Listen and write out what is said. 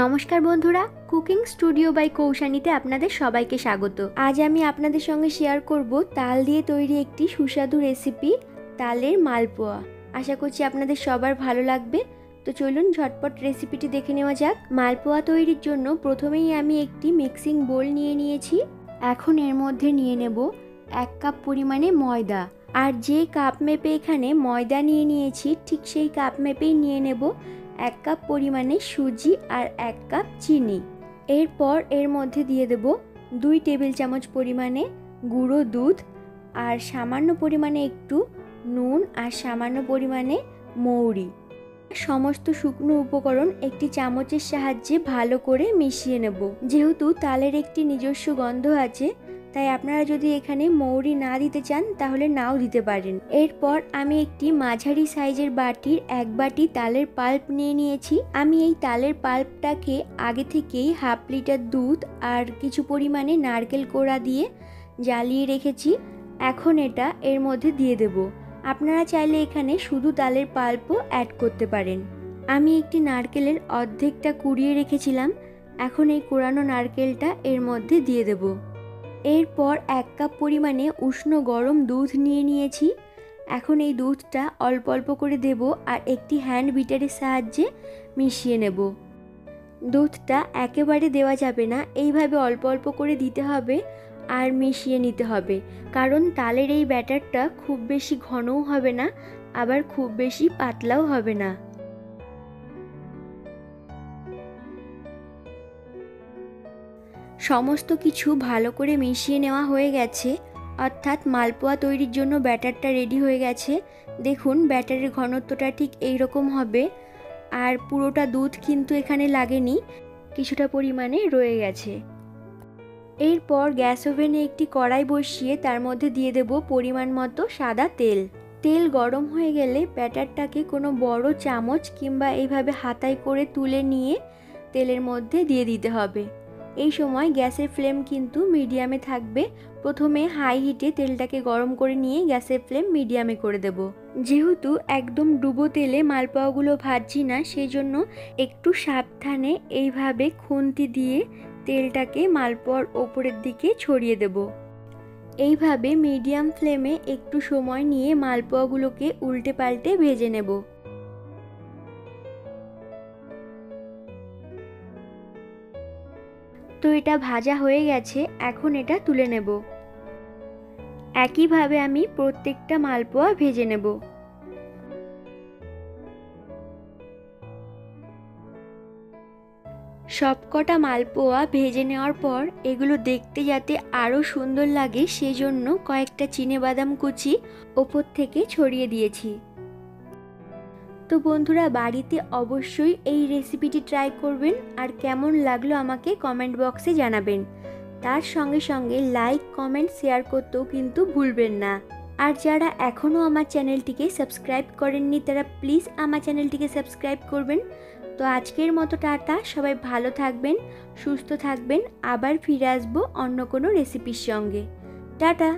নমস্কার বন্ধুরা, cooking studio by কৌশানীতে আপনাদের সবাইকে স্বাগত। আজ আমি আপনাদের সঙ্গে শেয়ার করব তাল দিয়ে তৈরি একটি সুস্বাদু রেসিপি, তালের মালপোয়া। আশা করছি আপনাদের সবার ভালো লাগবে। তো চলুন ঝটপট রেসিপিটি দেখে নেওয়া যাক। মালপোয়া তৈরির জন্য প্রথমেই আমি একটি মিক্সিং বোল নিয়ে নিয়েছি। এখন এর মধ্যে নিয়ে নেব 1 কাপ পরিমাণে ময়দা। আর যে কাপ মেপে এখানে ময়দা নিয়ে নিয়েছি, ঠিক সেই কাপ মেপেই নিয়ে নেব 1 কাপ পরিমাণে সুজি আর 1 কাপ চিনি। এরপর এর মধ্যে দিয়ে দেব 2 টেবিল চামচ পরিমাণে গুঁড়ো দুধ আর সামান্য পরিমাণে একটু নুন আর সামান্য পরিমাণে মৌরি। সমস্ত শুকনো উপকরণ একটি চামচের সাহায্যে ভালো করে মিশিয়ে নেব। যেহেতু তালের একটি নিজস্ব গন্ধ আছে, তাই আপনারা যদি এখানে মৌরি না দিতে চান তাহলে নাও দিতে পারেন। এরপর আমি একটি মাঝারি সাইজের বাটির 1 বাটি তালের পাল্প নিয়ে নিয়েছি। আমি এই তালের পাল্পটাকে আগে থেকেই হাফ লিটার দুধ আর কিছু পরিমাণে নারকেল কোড়া দিয়ে জ্বালিয়ে রেখেছি। এখন এটা এর মধ্যে দিয়ে দেব। আপনারা চাইলে এখানে শুধু তালের পাল্পও অ্যাড করতে পারেন। আমি একটি নারকেলের অর্ধেকটা কুড়িয়ে রেখেছিলাম। এখন এই কোড়ানো নারকেলটা এর মধ্যে দিয়ে দেব। এরপর 1 কাপ পরিমাণে উষ্ণ গরম দুধ নিয়ে নিয়েছি। এখন এই দুধটা অল্প অল্প করে দেব আর একটি হ্যান্ড বিটারের সাহায্যে মিশিয়ে নেব। দুধটা একেবারে দেওয়া যাবে না, এইভাবে অল্প অল্প করে দিতে হবে আর মিশিয়ে নিতে হবে। কারণ তালের এই ব্যাটারটা খুব বেশি ঘনও হবে না, আবার খুব বেশি পাতলাও হবে না। সমস্ত কিছু ভালো করে মিশিয়ে নেওয়া হয়ে গেছে, অর্থাৎ মালপোয়া তৈরির জন্য ব্যাটারটা রেডি হয়ে গেছে। দেখুন ব্যাটারের ঘনত্বটা ঠিক এই রকম হবে, আর পুরোটা দুধ কিন্তু এখানে লাগেনি, কিছুটা পরিমাণে রয়ে গেছে। এরপর গ্যাস ওভেনে একটি কড়াই বসিয়ে তার মধ্যে দিয়ে দেব পরিমাণ মতো সাদা তেল। তেল গরম হয়ে গেলে ব্যাটারটাকে কোনো বড় চামচ কিংবা এইভাবে হাতায় করে তুলে নিয়ে তেলের মধ্যে দিয়ে দিতে হবে। এই সময় গ্যাসের ফ্লেম কিন্তু মিডিয়ামে থাকবে। প্রথমে হাই হিটে তেলটাকে গরম করে নিয়ে গ্যাসের ফ্লেম মিডিয়ামে করে দেব। যেহেতু একদম ডুবো তেলে মালপোয়াগুলো ভাজছি না, সেই জন্য একটু সাবধানে এইভাবে খুন্তি দিয়ে তেলটাকে মালপোয়ার ওপরের দিকে ছড়িয়ে দেব। এইভাবে মিডিয়াম ফ্লেমে একটু সময় নিয়ে মালপোয়াগুলোকে উল্টে পাল্টে ভেজে নেব। তো এটা ভাজা হয়ে গেছে, এখন এটা তুলে নেব। একইভাবে আমি প্রত্যেকটা মালপোয়া ভেজে নেব। সবকটা মালপোয়া ভেজে নেওয়ার পর এগুলো দেখতে যাতে আরও সুন্দর লাগে, সেজন্য কয়েকটা চিনেবাদাম কুচি ওপর থেকে ছড়িয়ে দিয়েছি। তো বন্ধুরা, বাড়িতে অবশ্যই এই রেসিপিটি ট্রাই করবেন আর কেমন লাগলো আমাকে কমেন্ট বক্সে জানাবেন। তার সঙ্গে সঙ্গে লাইক, কমেন্ট, শেয়ার করতেও কিন্তু ভুলবেন না। আর যারা এখনও আমার চ্যানেলটিকে সাবস্ক্রাইব করেননি তারা প্লিজ আমার চ্যানেলটিকে সাবস্ক্রাইব করবেন। তো আজকের মতো টাটা, সবাই ভালো থাকবেন, সুস্থ থাকবেন। আবার ফিরে আসবো অন্য কোনো রেসিপির সঙ্গে। টাটা।